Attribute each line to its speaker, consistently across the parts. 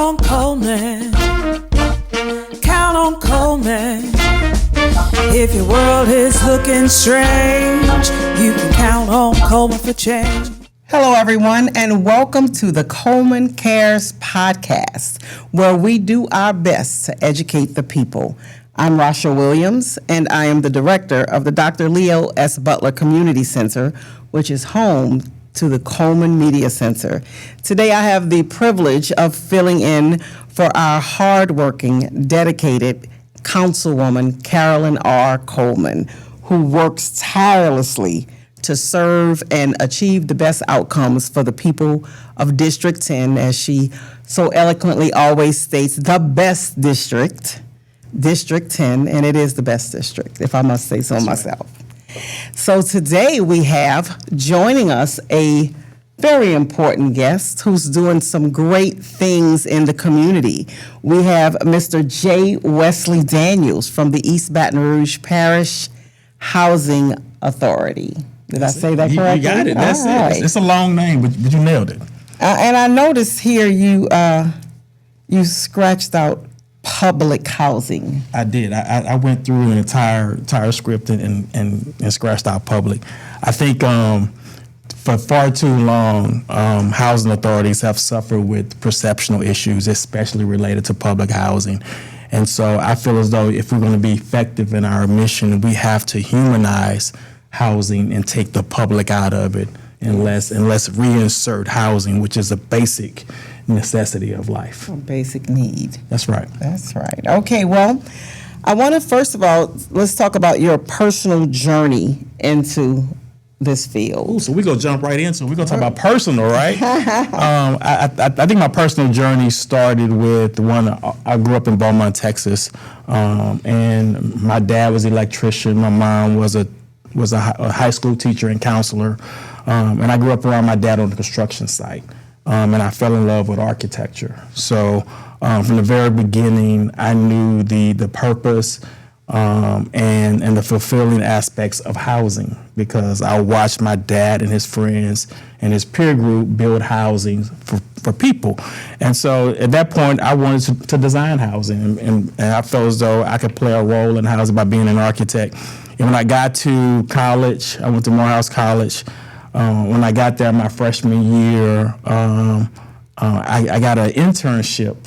Speaker 1: on Coleman. Count on Coleman. If your world is looking strange, you can count on Coleman for change.
Speaker 2: Hello, everyone, and welcome to the Coleman Cares podcast, where we do our best to educate the people. I'm Rasha Williams, and I am the director of the Dr. Leo S. Butler Community Center, which is home to the Coleman Media Center. Today, I have the privilege of filling in for our hardworking, dedicated Councilwoman Carolyn R. Coleman, who works tirelessly to serve and achieve the best outcomes for the people of District 10, as she so eloquently always states, the best district, District 10, and it is the best district, if I must say so myself. So today we have joining us a very important guest who's doing some great things in the community. We have Mr. J. Wesley Daniels from the East Baton Rouge Parish Housing Authority. Did I say that correctly?
Speaker 3: You got it. That's
Speaker 2: right.
Speaker 3: It's a long name, but you nailed it.
Speaker 2: And I noticed here you scratched out public housing.
Speaker 3: I did. I went through an entire script and scratched out public. I think for far too long, housing authorities have suffered with perceptional issues, especially related to public housing. And so I feel as though if we're going to be effective in our mission, we have to humanize housing and take the public out of it, and let's reinsert housing, which is a basic necessity of life.
Speaker 2: A basic need.
Speaker 3: That's right.
Speaker 2: That's right. Okay, well, I want to first of all, let's talk about your personal journey into this field.
Speaker 3: Ooh, so we're going to jump right into it. We're going to talk about personal, right? I think my personal journey started with I grew up in Beaumont, Texas, and my dad was an electrician. My mom was a high school teacher and counselor, and I grew up around my dad on the construction site, and I fell in love with architecture. So from the very beginning, I knew the purpose and the fulfilling aspects of housing, because I watched my dad and his friends and his peer group build housing for people. And so at that point, I wanted to design housing, and I felt as though I could play a role in housing by being an architect. And when I got to college, I went to Morehouse College. When I got there my freshman year, I got an internship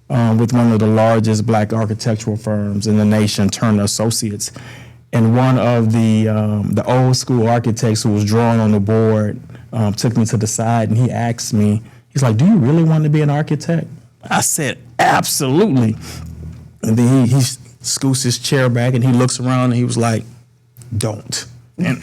Speaker 3: with one of the largest black architectural firms in the nation, Turner Associates. And one of the old school architects who was drawing on the board took me to the side, and he asked me, he's like, "Do you really want to be an architect?" I said, "Absolutely." And then he scoots his chair back and he looks around and he was like, "Don't." And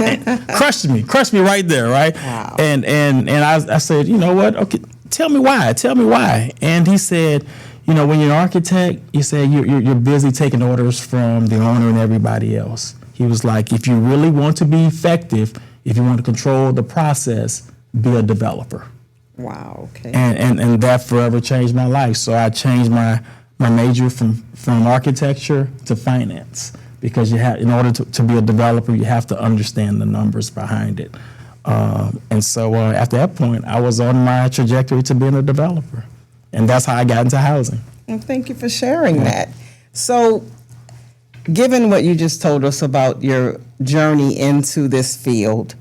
Speaker 3: crushed me right there, right?
Speaker 2: Wow.
Speaker 3: And I said, "You know what? Okay, tell me why. And he said, "You know, when you're an architect, you said you're busy taking orders from the owner and everybody else." He was like, "If you really want to be effective, if you want to control the process, be a developer."
Speaker 2: Wow, okay.
Speaker 3: And that forever changed my life. So I changed my major from architecture to finance, because in order to be a developer, you have to understand the numbers behind it. And so after that point, I was on my trajectory to being a developer. And that's how I got into housing.
Speaker 2: And thank you for sharing that. So, given what you just told us about your journey into this field,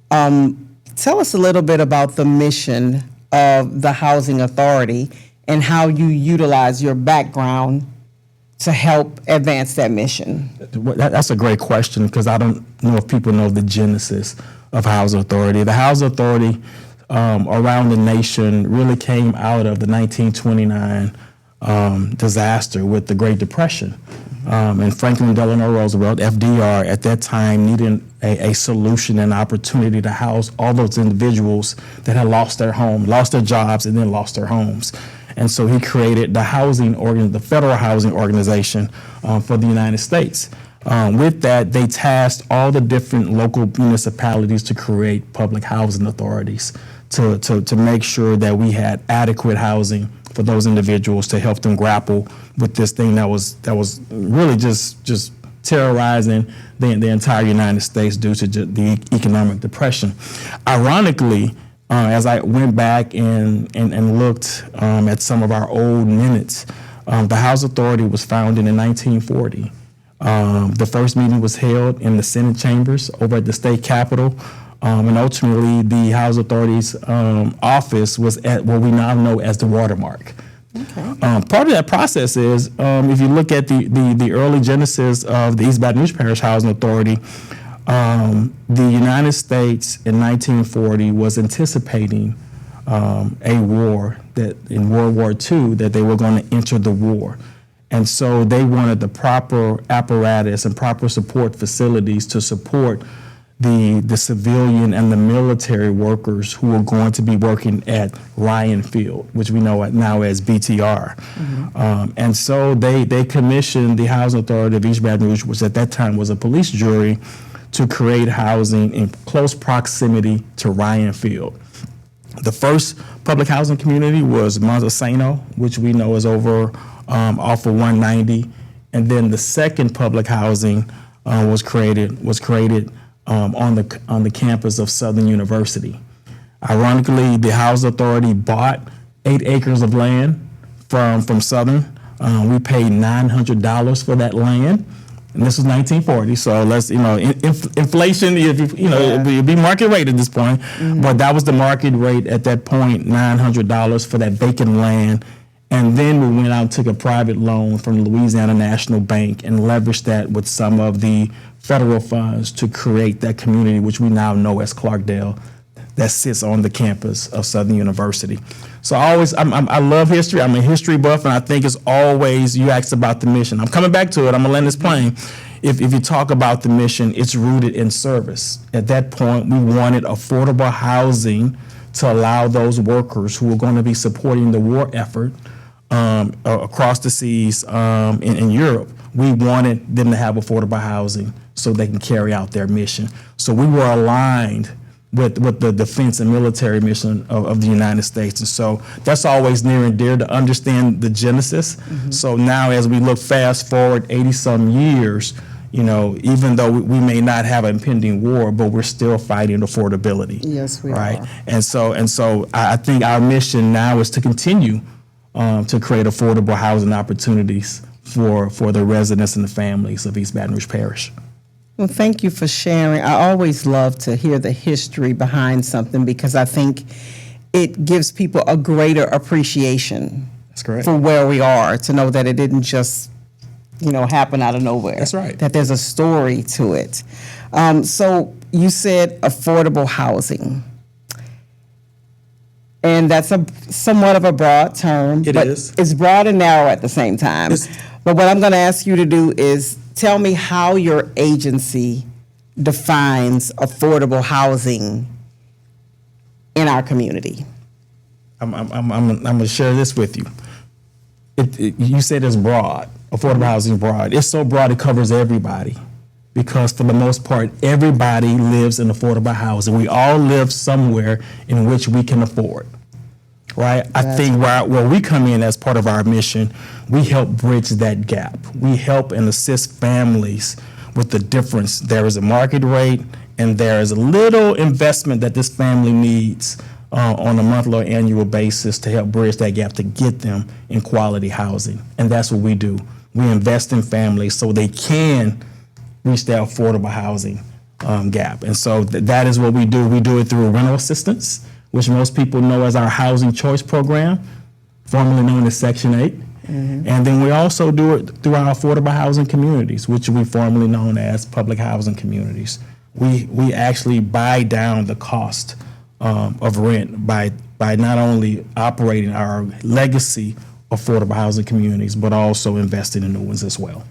Speaker 2: tell us a little bit about the mission of the Housing Authority and how you utilize your background to help advance that mission.
Speaker 3: That's a great question, because I don't know if people know the genesis of Housing Authority. The Housing Authority around the nation really came out of the 1929 disaster with the Great Depression. And Franklin Delano Roosevelt, FDR, at that time needed a solution and opportunity to house all those individuals that had lost their home, lost their jobs, and then lost their homes. And so he created the Federal Housing Organization for the United States. With that, they tasked all the different local municipalities to create public housing authorities to make sure that we had adequate housing for those individuals, to help them grapple with this thing that was really just terrorizing the entire United States due to the economic depression. Ironically, as I went back and looked at some of our old minutes, the Housing Authority was founded in 1940. The first meeting was held in the Senate chambers over at the state capitol. And ultimately, the Housing Authority's office was at what we now know as the Watermark. Okay. Part of that process is, if you look at the early genesis of the East Baton Rouge Parish Housing Authority, the United States in 1940 was anticipating a war, that in World War II, that they were going to enter the war. And so they wanted the proper apparatus and proper support facilities to support the civilian and the military workers who were going to be working at Ryan Field, which we know now as BTR. Mm-hmm. And so they commissioned the Housing Authority of East Baton Rouge, which at that time was a police jury, to create housing in close proximity to Ryan Field. The first public housing community was Montesano, which we know is over off of 190. And then the second public housing was created on the campus of Southern University. Ironically, the Housing Authority bought 8 acres of land from Southern. We paid $900 for that land, and this was 1940. So let's, inflation, it'd be market rate at this point, but that was the market rate at that point, $900 for that vacant land. And then we went out and took a private loan from Louisiana National Bank and leveraged that with some of the federal funds to create that community, which we now know as Clarkdale, that sits on the campus of Southern University. So I love history. I'm a history buff, and I think it's always, you asked about the mission. I'm coming back to it. I'm gonna land this plane. If you talk about the mission, it's rooted in service. At that point, we wanted affordable housing to allow those workers who were going to be supporting the war effort across the seas in Europe. We wanted them to have affordable housing so they can carry out their mission. So we were aligned with the defense and military mission of the United States. And so that's always near and dear to understand the genesis. Mm-hmm. So now as we look fast forward 80-some years, even though we may not have an impending war, but we're still fighting affordability.
Speaker 2: Yes, we
Speaker 3: are.
Speaker 2: Right?
Speaker 3: And so I think our mission now is to continue to create affordable housing opportunities for the residents and the families of East Baton Rouge Parish.
Speaker 2: Well, thank you for sharing. I always love to hear the history behind something because I think it gives people a greater appreciation.
Speaker 3: That's correct.
Speaker 2: For where we are, to know that it didn't just, happen out of nowhere.
Speaker 3: That's right.
Speaker 2: That there's a story to it. So you said affordable housing. And that's somewhat of a broad term.
Speaker 3: It is.
Speaker 2: It's broad and narrow at the same time. But what I'm going to ask you to do is tell me how your agency defines affordable housing in our community.
Speaker 3: I'm going to share this with you. You said it's broad. Affordable housing is broad. It's so broad it covers everybody, because for the most part, everybody lives in affordable housing. We all live somewhere in which we can afford, right? I think where we come in as part of our mission, we help bridge that gap. We help and assist families with the difference. There is a market rate, and there is a little investment that this family needs on a monthly or annual basis to help bridge that gap to get them in quality housing. And that's what we do. We invest in families so they can reach that affordable housing gap. And so that is what we do. We do it through rental assistance, which most people know as our Housing Choice Program, formerly known as Section 8. Mm-hmm. And then we also do it through our affordable housing communities, which we formerly known as public housing communities. We actually buy down the cost of rent by not only operating our legacy affordable housing communities, but also investing in new ones as well.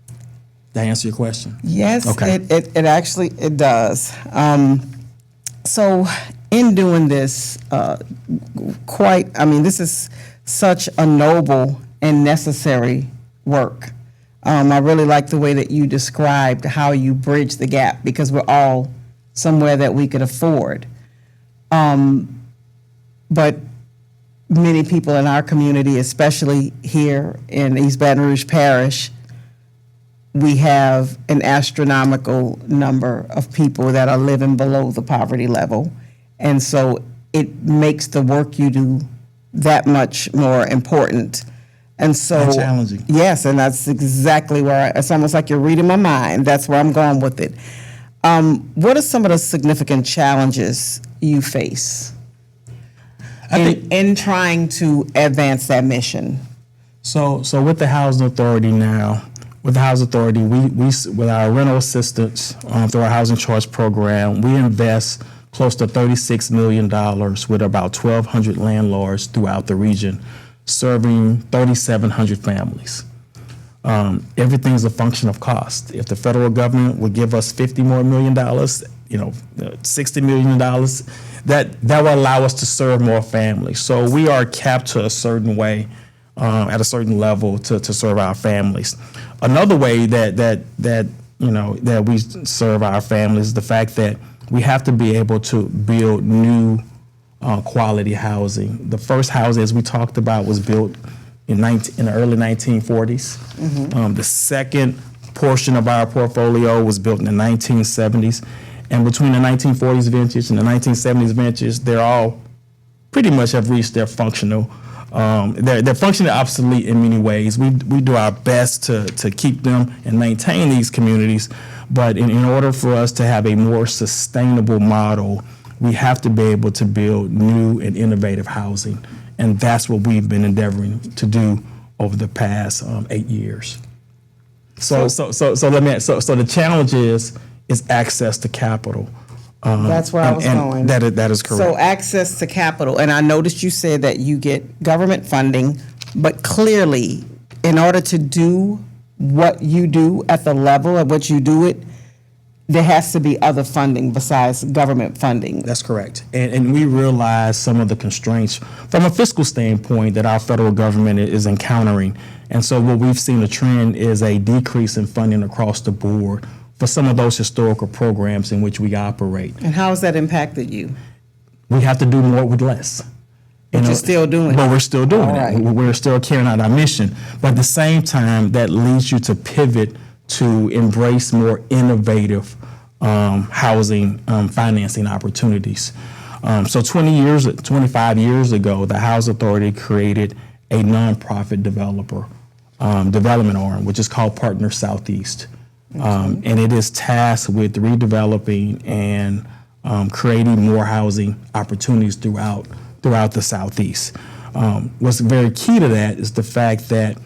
Speaker 3: Did that answer your question?
Speaker 2: Yes,
Speaker 3: okay.
Speaker 2: It actually does. So in doing this, this is such a noble and necessary work. I really like the way that you described how you bridge the gap, because we're all somewhere that we could afford. But many people in our community, especially here in East Baton Rouge Parish, we have an astronomical number of people that are living below the poverty level. And so it makes the work you do that much more important. And so,
Speaker 3: And challenging.
Speaker 2: Yes, and that's exactly where it's almost like you're reading my mind. That's where I'm going with it. What are some of the significant challenges you face in trying to advance that mission?
Speaker 3: So with the Housing Authority now, we with our rental assistance through our housing choice program, we invest close to $36 million with about 1,200 landlords throughout the region, serving 3,700 families. Everything's a function of cost. If the federal government would give us $50 million, $60 million, that will allow us to serve more families. So we are capped to a certain way, at a certain level to serve our families. Another way that we serve our families is the fact that we have to be able to build new quality housing. The first house, as we talked about, was built in the early 1940s. Mm-hmm. The second portion of our portfolio was built in the 1970s. And between the 1940s vintage and the 1970s vintage, they're all pretty much have reached their functional. They're functionally obsolete in many ways. We do our best to keep them and maintain these communities, but in order for us to have a more sustainable model, we have to be able to build new and innovative housing, and that's what we've been endeavoring to do over the past 8 years. So the challenge is access to capital.
Speaker 2: That's where I was going.
Speaker 3: That is correct.
Speaker 2: So access to capital, and I noticed you said that you get government funding, but clearly, in order to do what you do at the level at which you do it, there has to be other funding besides government funding.
Speaker 3: That's correct. And we realize some of the constraints from a fiscal standpoint that our federal government is encountering. And so what we've seen a trend is a decrease in funding across the board for some of those historical programs in which we operate.
Speaker 2: And how has that impacted you?
Speaker 3: We have to do more with less.
Speaker 2: But you're still doing it.
Speaker 3: But we're still doing it.
Speaker 2: Right.
Speaker 3: We're still carrying out our mission. But at the same time, that leads you to pivot to embrace more innovative housing financing opportunities. So 25 years ago, the Housing Authority created a nonprofit developer development arm, which is called Partner Southeast. And it is tasked with redeveloping and creating more housing opportunities throughout the Southeast. What's very key to that is the fact that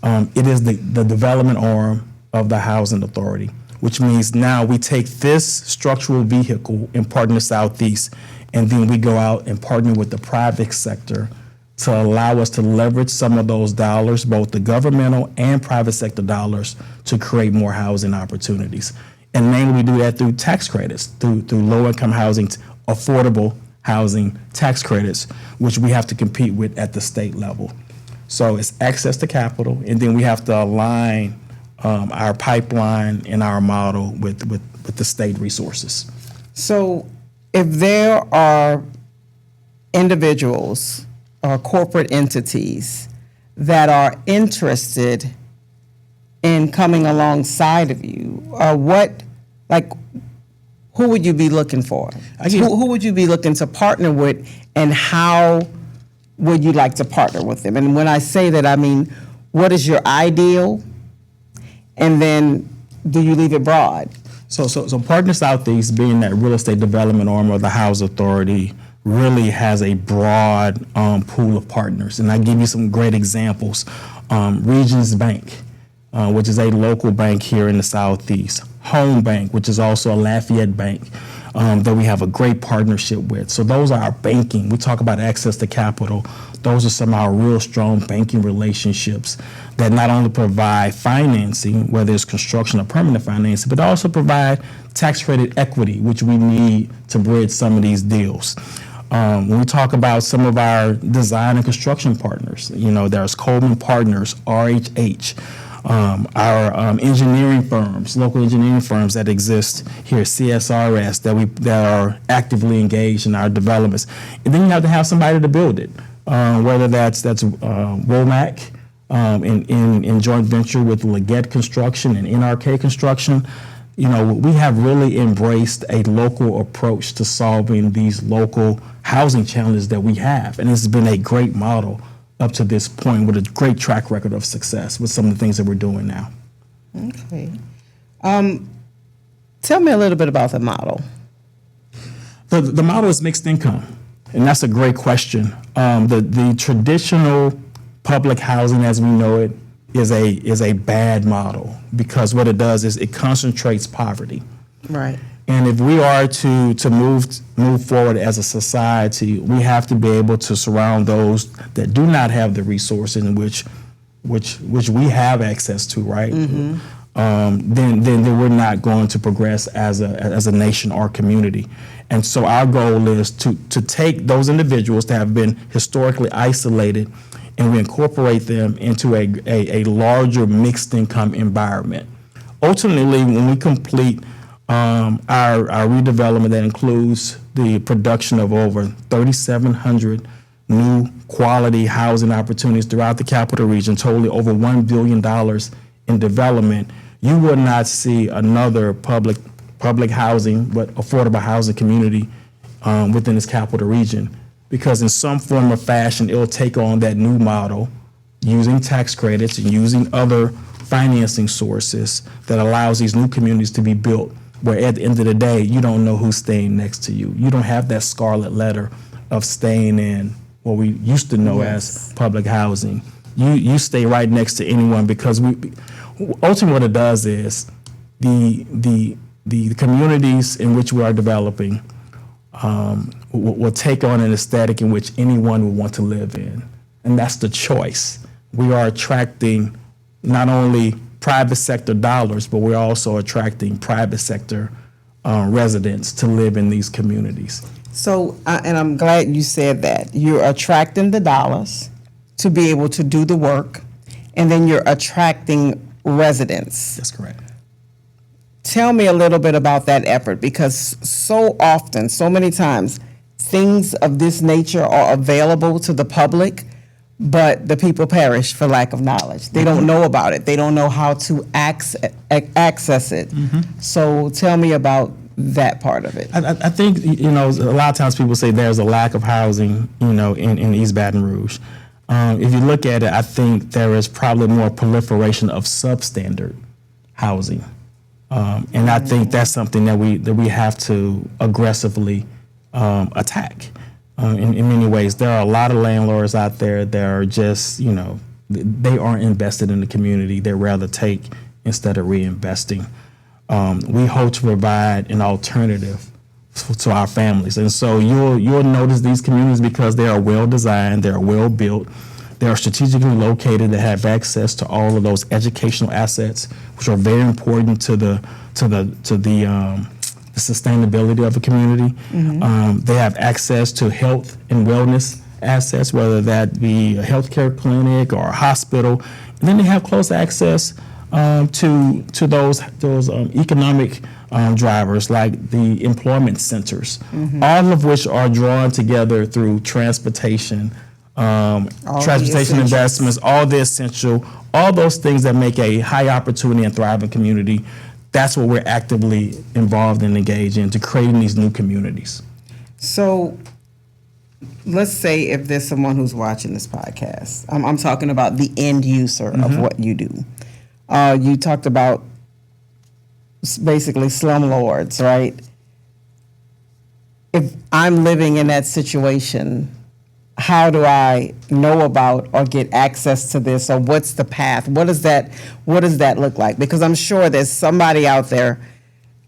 Speaker 3: it is the development arm of the Housing Authority, which means now we take this structural vehicle in Partner Southeast, and then we go out and partner with the private sector to allow us to leverage some of those dollars, both the governmental and private sector dollars, to create more housing opportunities. And mainly we do that through tax credits, through low-income housing, affordable housing tax credits, which we have to compete with at the state level. So it's access to capital, and then we have to align our pipeline and our model with the state resources.
Speaker 2: So if there are individuals or corporate entities that are interested in coming alongside of you, who would you be looking for? Who would you be looking to partner with, and how would you like to partner with them? And when I say that, I mean, what is your ideal? And then do you leave it broad?
Speaker 3: So Partner Southeast, being that real estate development arm of the Housing Authority, really has a broad pool of partners. And I give you some great examples. Regions Bank, which is a local bank here in the Southeast. Home Bank, which is also a Lafayette bank that we have a great partnership with. So those are our banking. We talk about access to capital. Those are some of our real strong banking relationships that not only provide financing, whether it's construction or permanent financing, but also provide tax credit equity, which we need to bridge some of these deals. When we talk about some of our design and construction partners, there's Coleman Partners, RHH, our engineering firms, local engineering firms that exist here, CSRS, that are actively engaged in our developments. And then you have to have somebody to build it, whether that's Womack in joint venture with Leggett Construction and NRK Construction. we have really embraced a local approach to solving these local housing challenges that we have. And it's been a great model up to this point with a great track record of success with some of the things that we're doing now.
Speaker 2: Okay. Tell me a little bit about the model.
Speaker 3: The model is mixed income, and that's a great question. The traditional public housing as we know it is a bad model because what it does is it concentrates poverty.
Speaker 2: Right.
Speaker 3: And if we are to move forward as a society, we have to be able to surround those that do not have the resources in which we have access to, right? Then we're not going to progress as a nation or community. And so our goal is to take those individuals that have been historically isolated and we incorporate them into a larger mixed income environment. Ultimately, when we complete our redevelopment that includes the production of over 3,700 new quality housing opportunities throughout the capital region, totaling over $1 billion in development, you will not see another public housing, but affordable housing community within this capital region. Because in some form or fashion, it'll take on that new model using tax credits and using other financing sources that allows these new communities to be built where at the end of the day, you don't know who's staying next to you. You don't have that scarlet letter of staying in what we used to know as public housing. You stay right next to anyone because ultimately what it does is the communities in which we are developing will take on an aesthetic in which anyone will want to live in. And that's the choice. We are attracting not only private sector dollars, but we're also attracting private sector residents to live in these communities.
Speaker 2: So, and I'm glad you said that. You're attracting the dollars to be able to do the work, and then you're attracting residents.
Speaker 3: That's correct.
Speaker 2: Tell me a little bit about that effort, because so often, so many times, things of this nature are available to the public, but the people perish for lack of knowledge. They don't know about it. They don't know how to access it. So tell me about that part of it.
Speaker 3: I think, a lot of times people say there's a lack of housing, in East Baton Rouge. If you look at it, I think there is probably more proliferation of substandard housing. And I think that's something that we have to aggressively attack. In many ways, there are a lot of landlords out there that are just, they aren't invested in the community. They rather take instead of reinvesting. We hope to provide an alternative to our families. And so you'll notice these communities because they are well designed, they are well built, they are strategically located, they have access to all of those educational assets, which are very important to the sustainability of a community. They have access to health and wellness assets, whether that be a healthcare clinic or a hospital. And then they have close access to those economic drivers like the employment centers, all of which are drawn together through transportation, investments, all the essential, all those things that make a high opportunity and thriving community. That's what we're actively involved and engaged in, to creating these new communities.
Speaker 2: So let's say if there's someone who's watching this podcast, I'm talking about the end user of what you do. You talked about basically slumlords, right? If I'm living in that situation, how do I know about or get access to this, or what's the path? What does that look like? Because I'm sure there's somebody out there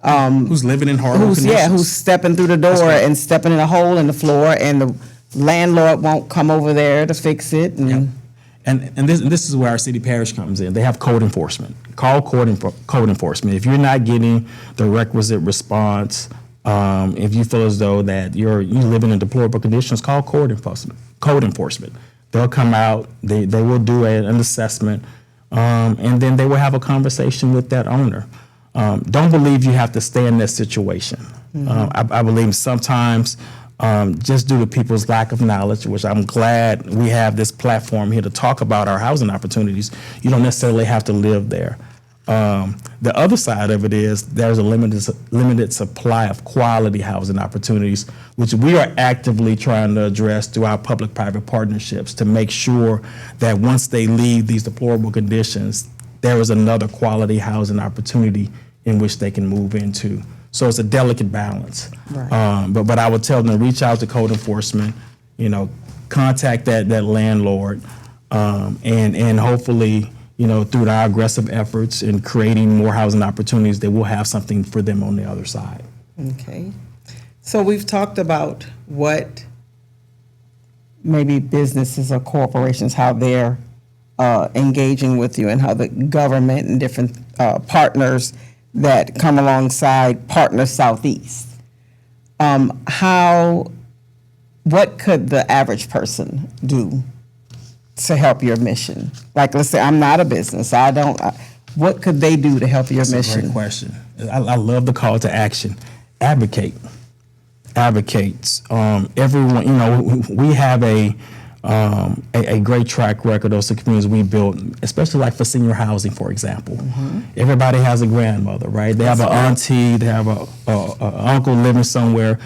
Speaker 3: who's living in horrible conditions.
Speaker 2: Who's stepping through the door and stepping in a hole in the floor, and the landlord won't come over there to fix it.
Speaker 3: And this is where our city parish comes in. They have code enforcement. Call code enforcement. If you're not getting the requisite response, if you feel as though that you live in deplorable conditions, call code enforcement. They'll come out. They will do an assessment, and then they will have a conversation with that owner. Don't believe you have to stay in that situation. I believe sometimes, just due to people's lack of knowledge, which I'm glad we have this platform here to talk about our housing opportunities, you don't necessarily have to live there. The other side of it is there's a limited supply of quality housing opportunities, which we are actively trying to address through our public-private partnerships to make sure that once they leave these deplorable conditions, there is another quality housing opportunity in which they can move into. So it's a delicate balance.
Speaker 2: Right.
Speaker 3: But I would tell them to reach out to code enforcement, contact that landlord, and hopefully, through our aggressive efforts in creating more housing opportunities, that we'll have something for them on the other side.
Speaker 2: Okay. So we've talked about what maybe businesses or corporations, how they're engaging with you, and how the government and different partners that come alongside Partner Southeast. What could the average person do to help your mission? Like, let's say I'm not a business. What could they do to help your mission?
Speaker 3: That's a great question. I love the call to action. Advocate. Advocates. Everyone, we have a great track record of the communities we built, especially like for senior housing, for example. Mm-hmm. Everybody has a grandmother, right? They have an auntie, they have a uncle living somewhere.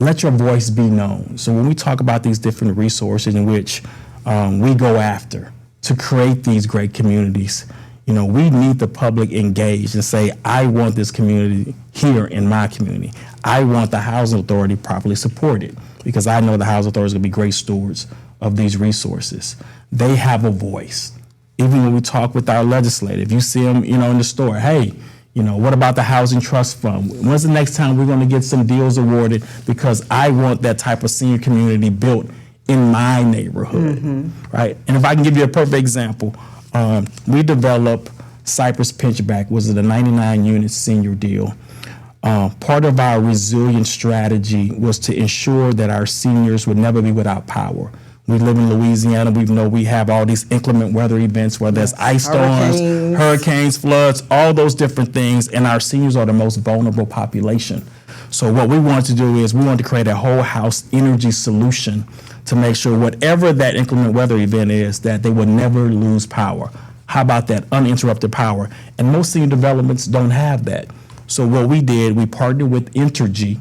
Speaker 3: Let your voice be known. So when we talk about these different resources in which we go after to create these great communities, we need the public engaged and say, I want this community here in my community. I want the housing authority properly supported, because I know the housing authority is going to be great stewards of these resources. They have a voice. Even when we talk with our legislative, you see them, in the store, hey, what about the Housing Trust Fund? When's the next time we're going to get some deals awarded? Because I want that type of senior community built in my neighborhood, right? And if I can give you a perfect example, we developed Cypress Pinchback, was it a 99-unit senior deal. Part of our resilience strategy was to ensure that our seniors would never be without power. We live in Louisiana. We have all these inclement weather events, whether it's ice storms, hurricanes, floods, all those different things, and our seniors are the most vulnerable population. So what we wanted to do is we wanted to create a whole house energy solution to make sure whatever that inclement weather event is, that they would never lose power. How about that uninterrupted power? And most senior developments don't have that. So what we did, we partnered with Entergy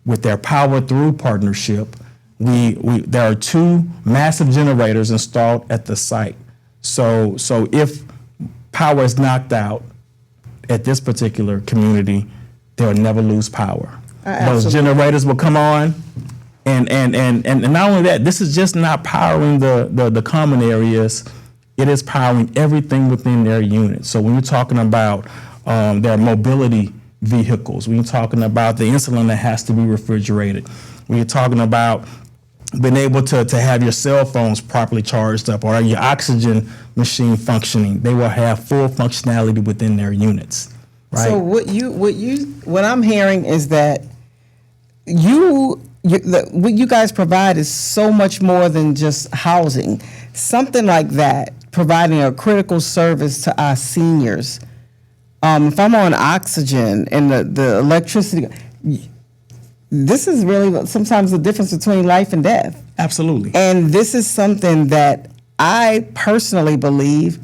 Speaker 3: with their Power Through partnership. There are 2 massive generators installed at the site. So if power is knocked out at this particular community, they'll never lose power. Those generators will come on, and not only that, this is just not powering the common areas. It is powering everything within their unit. So when you're talking about their mobility vehicles, when you're talking about the insulin that has to be refrigerated, when you're talking about being able to have your cell phones properly charged up or your oxygen machine functioning, they will have full functionality within their units. Right?
Speaker 2: So what I'm hearing is that what you guys provide is so much more than just housing. Something like that, providing a critical service to our seniors. If I'm on oxygen and the electricity, this is really sometimes the difference between life and death.
Speaker 3: Absolutely.
Speaker 2: And this is something that I personally believe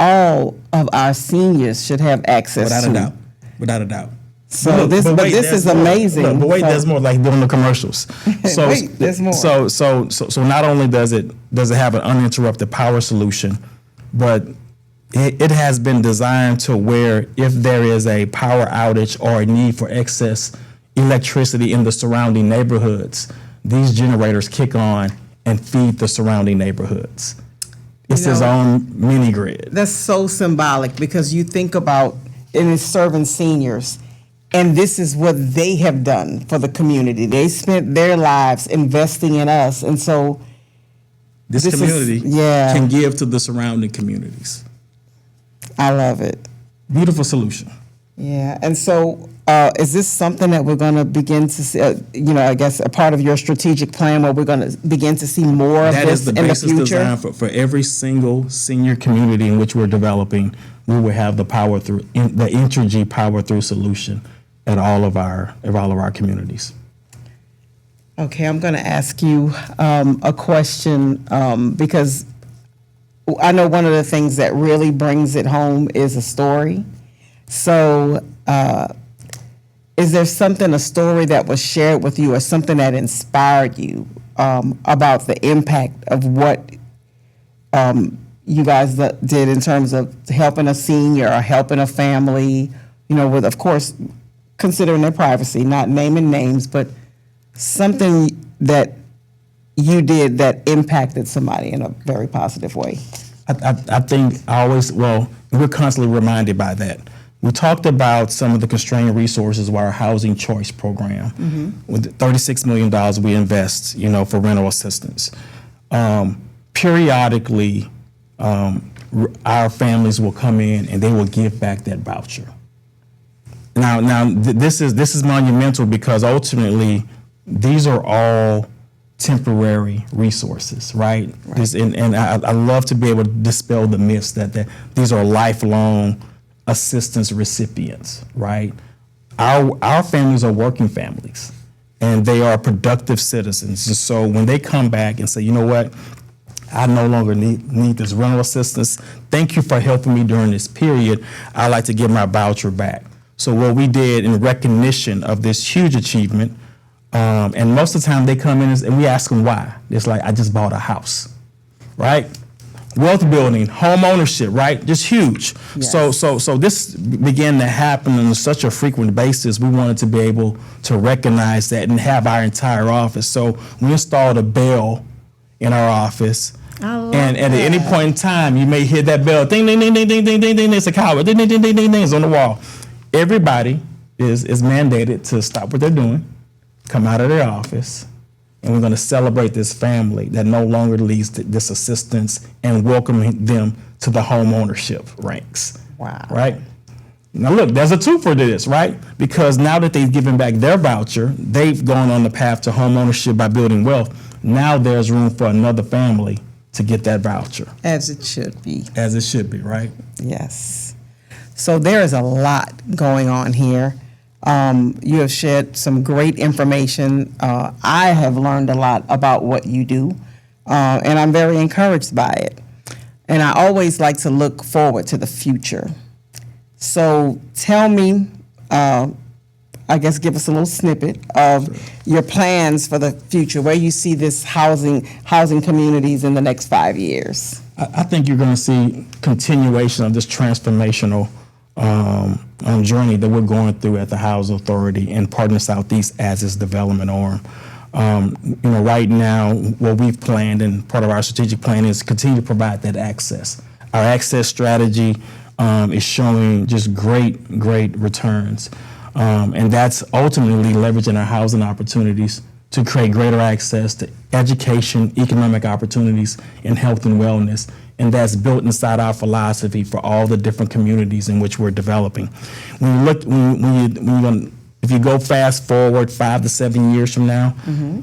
Speaker 2: all of our seniors should have access to.
Speaker 3: Without a doubt.
Speaker 2: So this is amazing.
Speaker 3: Look, but wait, there's more, like doing the commercials. So
Speaker 2: wait, there's more.
Speaker 3: So not only does it have an uninterrupted power solution, but it has been designed to where if there is a power outage or a need for excess electricity in the surrounding neighborhoods, these generators kick on and feed the surrounding neighborhoods. It's his own mini grid.
Speaker 2: That's so symbolic, because you think about it is serving seniors, and this is what they have done for the community. They spent their lives investing in us, and so
Speaker 3: this community can give to the surrounding communities.
Speaker 2: I love it.
Speaker 3: Beautiful solution.
Speaker 2: Yeah, and so is this something that we're going to begin to see, I guess a part of your strategic plan where we're going to begin to see more of this in the future? That is the basis design for every single senior community in which we're developing. We will have the Power Through, the Entergy Power Through solution at all of our communities. Okay, I'm going to ask you a question because I know one of the things that really brings it home is a story. So, is there a story that was shared with you or something that inspired you about the impact of what you guys did in terms of helping a senior or helping a family, with, of course, considering their privacy, not naming names, but something that you did that impacted somebody in a very positive way?
Speaker 3: I think we're constantly reminded by that. We talked about some of the constrained resources of our housing choice program. With $36 million we invest, for rental assistance. Periodically, our families will come in and they will give back that voucher. Now, this is monumental because ultimately these are all temporary resources, right? And I love to be able to dispel the myths that these are lifelong assistance recipients, right? Our families are working families, and they are productive citizens. And so when they come back and say, you know what, I no longer need this rental assistance. Thank you for helping me during this period. I'd like to get my voucher back. So what we did in recognition of this huge achievement, and most of the time they come in and we ask them why. It's like, I just bought a house, right? Wealth building, home ownership, right? Just huge.
Speaker 2: Yes.
Speaker 3: So this began to happen on such a frequent basis. We wanted to be able to recognize that and have our entire office. So we installed a bell in our office. And at any point in time, you may hear that bell, ding, ding, ding, ding, ding, ding, ding, ding, it's a coward, ding, ding, ding, ding, ding, ding, it's on the wall. Everybody is mandated to stop what they're doing, come out of their office, and we're going to celebrate this family that no longer needs this assistance and welcoming them to the home ownership ranks.
Speaker 2: Wow.
Speaker 3: Right? Now look, there's a twofer to this, right? Because now that they've given back their voucher, they've gone on the path to home ownership by building wealth. Now there's room for another family to get that voucher.
Speaker 2: As it should be.
Speaker 3: As it should be, right?
Speaker 2: Yes. So there is a lot going on here. You have shared some great information. I have learned a lot about what you do, and I'm very encouraged by it. And I always like to look forward to the future. So tell me, I guess give us a little snippet of your plans for the future, where you see this housing communities in the next 5 years.
Speaker 3: I think you're going to see continuation of this transformational journey that we're going through at the Housing Authority and Partner Southeast as its development arm. Right now, what we've planned and part of our strategic plan is continue to provide that access. Our access strategy is showing just great returns. And that's ultimately leveraging our housing opportunities to create greater access to education, economic opportunities, and health and wellness. And that's built inside our philosophy for all the different communities in which we're developing. If you go fast forward 5 to 7 years from now,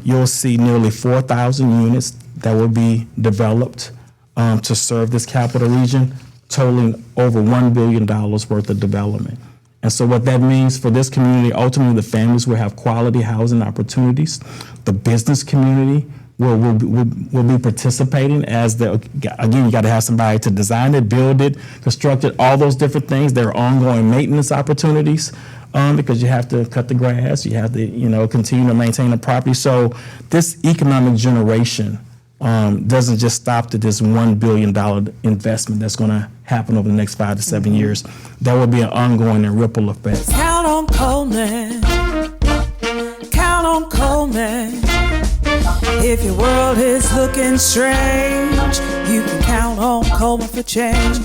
Speaker 3: you'll see nearly 4,000 units that will be developed to serve this capital region, totaling over $1 billion worth of development. And so what that means for this community, ultimately the families will have quality housing opportunities. The business community will be participating again, you got to have somebody to design it, build it, construct it, all those different things. There are ongoing maintenance opportunities because you have to cut the grass, you have to, continue to maintain the property. So this economic generation doesn't just stop at this $1 billion investment that's going to happen over the next 5 to 7 years. There will be an ongoing and ripple effect.
Speaker 1: Count on Coleman. Count on Coleman. If your world is looking strange, you can count on Coleman for change.